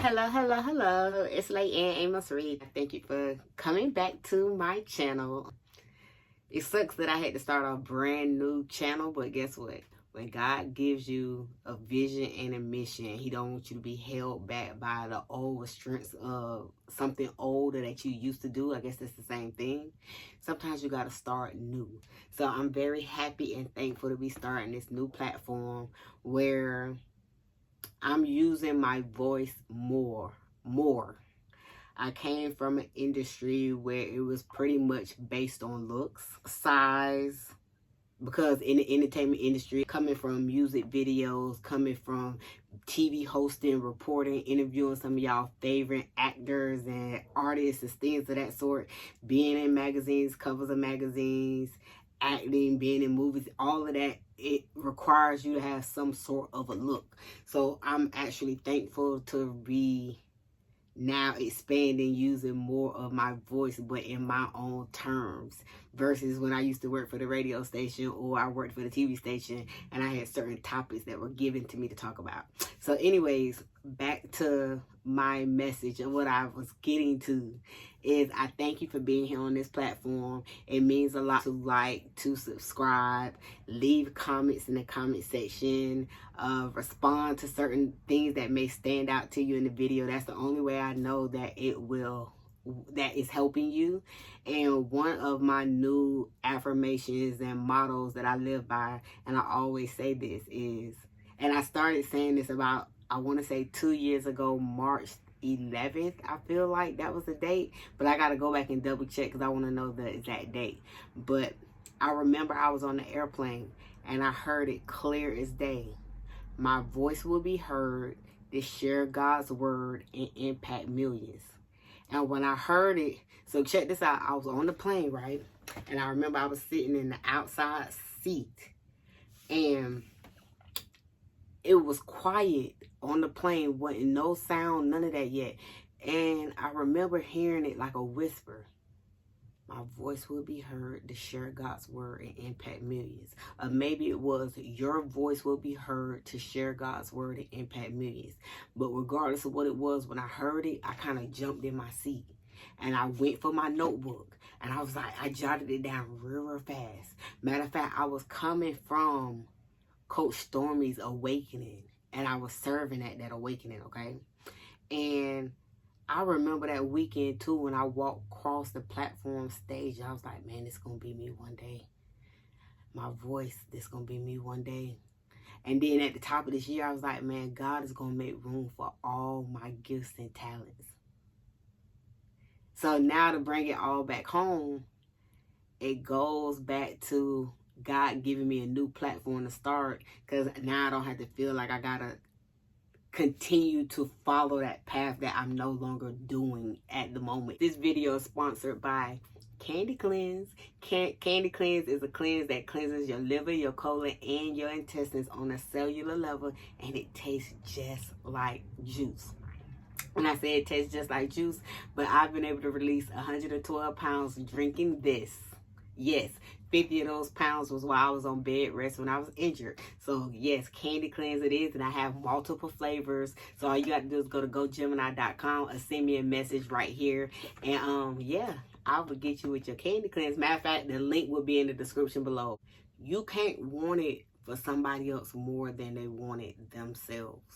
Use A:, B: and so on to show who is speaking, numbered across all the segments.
A: Hello, hello, hello. It's Laeann, Amos-Reed. Thank you for coming back to my channel. It sucks that I had to start a brand new channel, but guess what? When God gives you a vision and a mission, He don't want you to be held back by the old restraints of something older that you used to do. I guess that's the same thing. Sometimes you got to start new. So I'm very happy and thankful to be starting this new platform where I'm using my voice more. I came from an industry where it was pretty much based on looks, size, because in the entertainment industry, coming from music videos, coming from TV hosting, reporting, interviewing some of y'all favorite actors and artists and things of that sort, being in magazines, covers of magazines, acting, being in movies, all of that, it requires you to have some sort of a look. So I'm actually thankful to be now expanding, using more of my voice, but in my own terms, versus when I used to work for the radio station or I worked for the TV station and I had certain topics that were given to me to talk about. So anyways, back to my message of what I was getting to is I thank you for being here on this platform. It means a lot to like, to subscribe, leave comments in the comment section, respond to certain things that may stand out to you in the video. That's the only way I know that that is helping you. And one of my new affirmations and mottos that I live by, and I always say this is, and I started saying this about, I want to say 2 years ago, March 11th, I feel like that was the date, but I got to go back and double check because I want to know the exact date. But I remember I was on the airplane and I heard it clear as day. My voice will be heard to share God's word and impact millions. And when I heard it, so check this out, I was on the plane, right? And I remember I was sitting in the outside seat and it was quiet on the plane, wasn't no sound, none of that yet. And I remember hearing it like a whisper. My voice will be heard to share God's word and impact millions. Or maybe it was, your voice will be heard to share God's word and impact millions. But regardless of what it was, when I heard it, I kind of jumped in my seat. And I went for my notebook. And I was like, I jotted it down real fast. Matter of fact, I was coming from Coach Stormy's awakening. And I was serving at that awakening, okay? And I remember that weekend too when I walked across the platform stage. I was like, man, this gonna be me one day. My voice, this gonna be me one day. And then at the top of this year, I was like, man, God is gonna make room for all my gifts and talents. So now to bring it all back home, it goes back to God giving me a new platform to start, because now I don't have to feel like I gotta continue to follow that path that I'm no longer doing at the moment. This video is sponsored by Candy Cleanse. Candy Cleanse is a cleanse that cleanses your liver, your colon, and your intestines on a cellular level, and it tastes just like juice. When I say it tastes just like juice, but I've been able to release 112 pounds drinking this. Yes, 50 of those pounds was while I was on bed rest when I was injured. So yes, Candy Cleanse it is, and I have multiple flavors. So all you got to do is go to gogemini.com or send me a message right here. And yeah, I will get you with your Candy Cleanse. Matter of fact, the link will be in the description below. You can't want it for somebody else more than they want it themselves.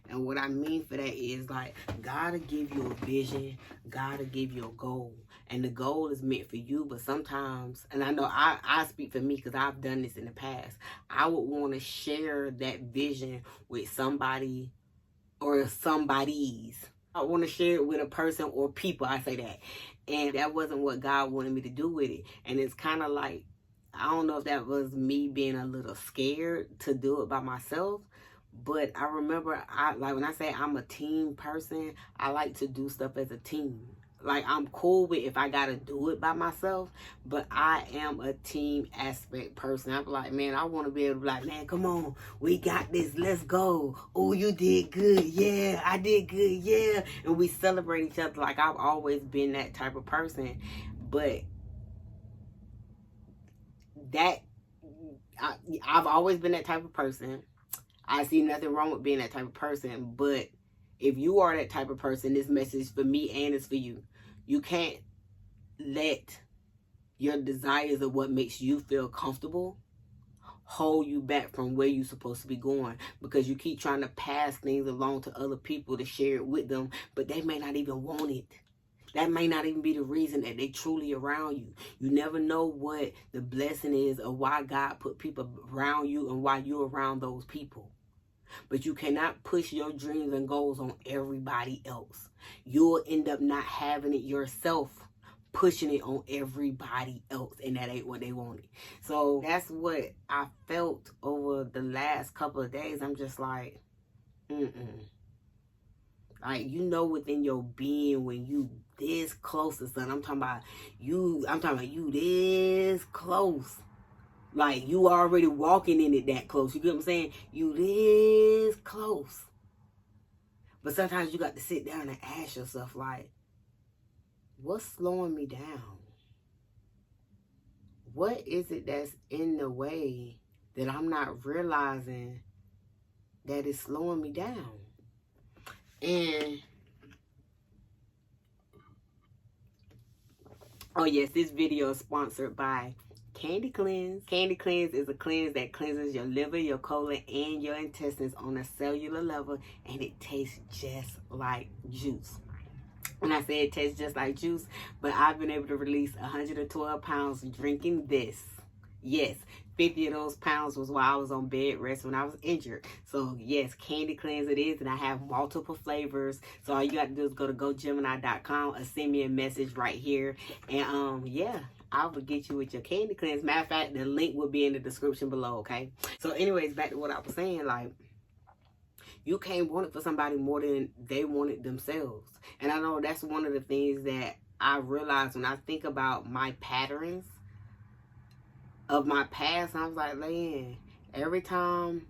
A: And what I mean for that is, like, God will give you a vision, God will give you a goal, and the goal is meant for you. But sometimes, and I know I speak for me because I've done this in the past, I would want to share that vision with somebody or somebody's. I want to share it with a person or people, I say that. And that wasn't what God wanted me to do with it. And it's kind of like, I don't know if that was me being a little scared to do it by myself. But I remember, like when I say I'm a team person, I like to do stuff as a team. Like, I'm cool with if I got to do it by myself, but I am a team aspect person. I'm like, man, I want to be able to be like, man, come on, we got this, let's go. Oh, you did good, yeah, I did good, yeah. And we celebrate each other. Like, I've always been that type of person. But I've always been that type of person. I see nothing wrong with being that type of person, but if you are that type of person, this message is for me and it's for you. You can't let your desires of what makes you feel comfortable hold you back from where you're supposed to be going, because you keep trying to pass things along to other people to share it with them, but they may not even want it. That may not even be the reason that they truly around you. You never know what the blessing is or why God put people around you and why you're around those people. But you cannot push your dreams and goals on everybody else. You'll end up not having it yourself, pushing it on everybody else, and that ain't what they wanted. So that's what I felt over the last couple of days. I'm just like, like, you know, within your being, when you this close to something, I'm talking about you this close. Like, you already walking in it that close. You get what I'm saying? You this close. But sometimes you got to sit down and ask yourself, like, what's slowing me down? What is it that's in the way that I'm not realizing that is slowing me down? And, oh yes, this video is sponsored by Candy Cleanse. Candy Cleanse is a cleanse that cleanses your liver, your colon, and your intestines on a cellular level, and it tastes just like juice. When I say it tastes just like juice, but I've been able to release 112 pounds drinking this. Yes, 50 of those pounds was while I was on bed rest when I was injured. So yes, Candy Cleanse it is, and I have multiple flavors. So all you got to do is go to GoGemini.com or send me a message right here. And yeah, I will get you with your Candy Cleanse. Matter of fact, the link will be in the description below, okay? So anyways, back to what I was saying, like, you can't want it for somebody more than they want it themselves. And I know that's one of the things that I realize when I think about my patterns of my past. I was like, Laeann, every time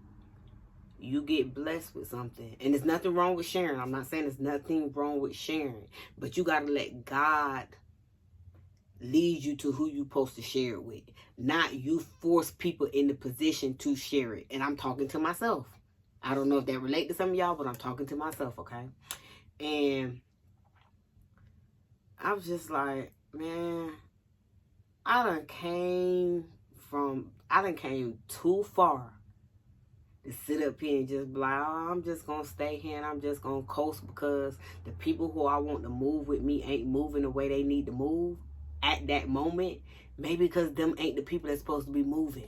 A: you get blessed with something, and there's nothing wrong with sharing. I'm not saying there's nothing wrong with sharing, but you got to let God lead you to who you're supposed to share it with. Not you force people in the position to share it. And I'm talking to myself. I don't know if that relate to some of y'all, but I'm talking to myself, okay? And I was just like, man, I done came too far to sit up here and just be like, oh, I'm just going to stay here and I'm just going to coast because the people who I want to move with me ain't moving the way they need to move at that moment. Maybe because them ain't the people that's supposed to be moving.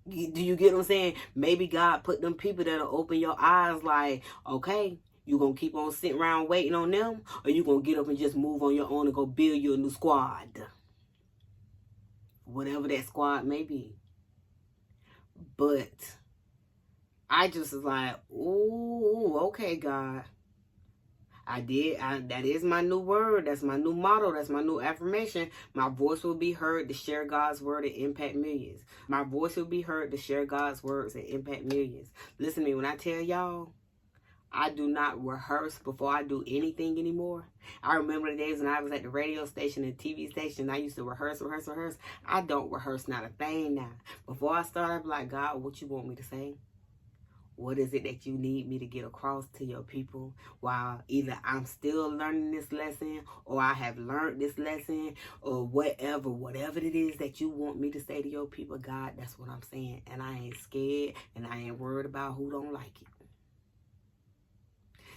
A: Do you get what I'm saying? Maybe God put them people that'll open your eyes like, okay, you going to keep on sitting around waiting on them, or you going to get up and just move on your own and go build you a new squad. Whatever that squad may be. But I just was like, ooh, okay, God. That is my new word. That's my new motto. That's my new affirmation. My voice will be heard to share God's word and impact millions. My voice will be heard to share God's words and impact millions. Listen to me, when I tell y'all, I do not rehearse before I do anything anymore. I remember the days when I was at the radio station and TV station, I used to rehearse. I don't rehearse not a thing now. Before I start, I'd be like, God, what you want me to say? What is it that you need me to get across to your people while either I'm still learning this lesson or I have learned this lesson or whatever it is that you want me to say to your people, God, that's what I'm saying. And I ain't scared and I ain't worried about who don't like it.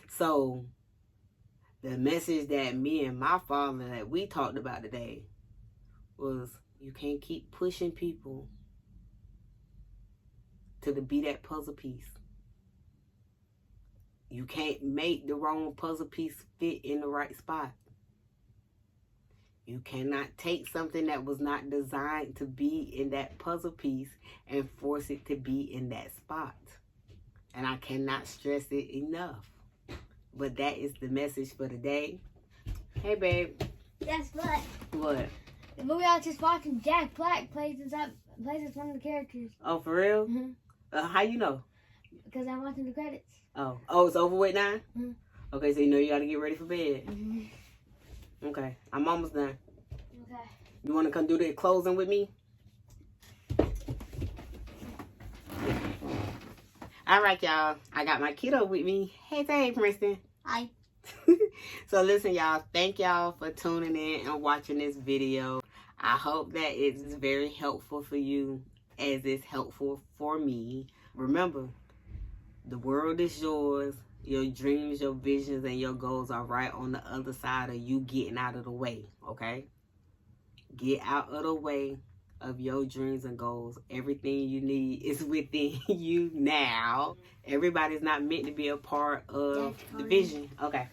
A: So the message that me and my father that we talked about today was you can't keep pushing people to be that puzzle piece. You can't make the wrong puzzle piece fit in the right spot. You cannot take something that was not designed to be in that puzzle piece and force it to be in that spot. And I cannot stress it enough. But that is the message for today. Hey, babe.
B: Guess what?
A: What?
B: The movie I was just watching, Jack Black plays as one of the characters.
A: Oh, for real?
B: Mm-hmm.
A: How you know?
B: Because I'm watching the credits.
A: Oh, it's over with now?
B: Mm-hmm.
A: Okay, so you know you got to get ready for bed.
B: Mm-hmm.
A: Okay, I'm almost done.
B: Okay.
A: You want to come do the closing with me? All right, y'all. I got my kiddo with me. Hey, Princeton.
B: Hi.
A: So listen, y'all. Thank y'all for tuning in and watching this video. I hope that it's very helpful for you as it's helpful for me. Remember, the world is yours. Your dreams, your visions, and your goals are right on the other side of you getting out of the way, okay? Get out of the way of your dreams and goals. Everything you need is within you now. Everybody's not meant to be a part of the vision. Okay.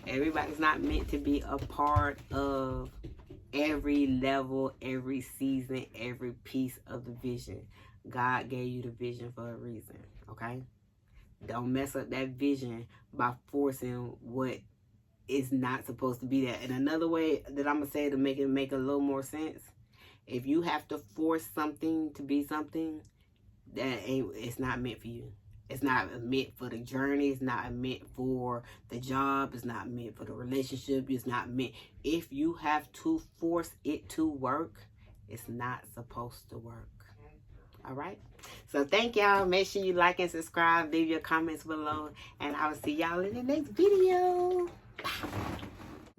A: Everybody's not meant to be a part of every level, every season, every piece of the vision. God gave you the vision for a reason, okay? Don't mess up that vision by forcing what is not supposed to be there. And another way that I'm going to say to make it make a little more sense, if you have to force something to be something, it's not meant for you. It's not meant for the journey. It's not meant for the job. It's not meant for the relationship. It's not meant. If you have to force it to work, it's not supposed to work. All right? So thank y'all. Make sure you like and subscribe. Leave your comments below. And I will see y'all in the next video.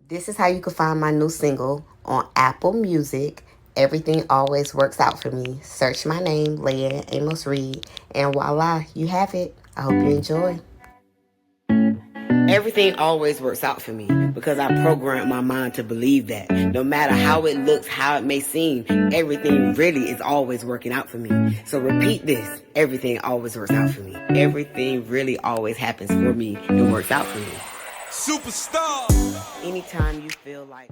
A: This is how you can find my new single on Apple Music. Everything Always Works Out For Me. Search my name, Laeann Amos-Reed, and voila, you have it. I hope you enjoy. Everything always works out for me because I programmed my mind to believe that. No matter how it looks, how it may seem, everything really is always working out for me. So repeat this. Everything always works out for me. Everything really always happens for me and works out for me. Superstar! Anytime you feel like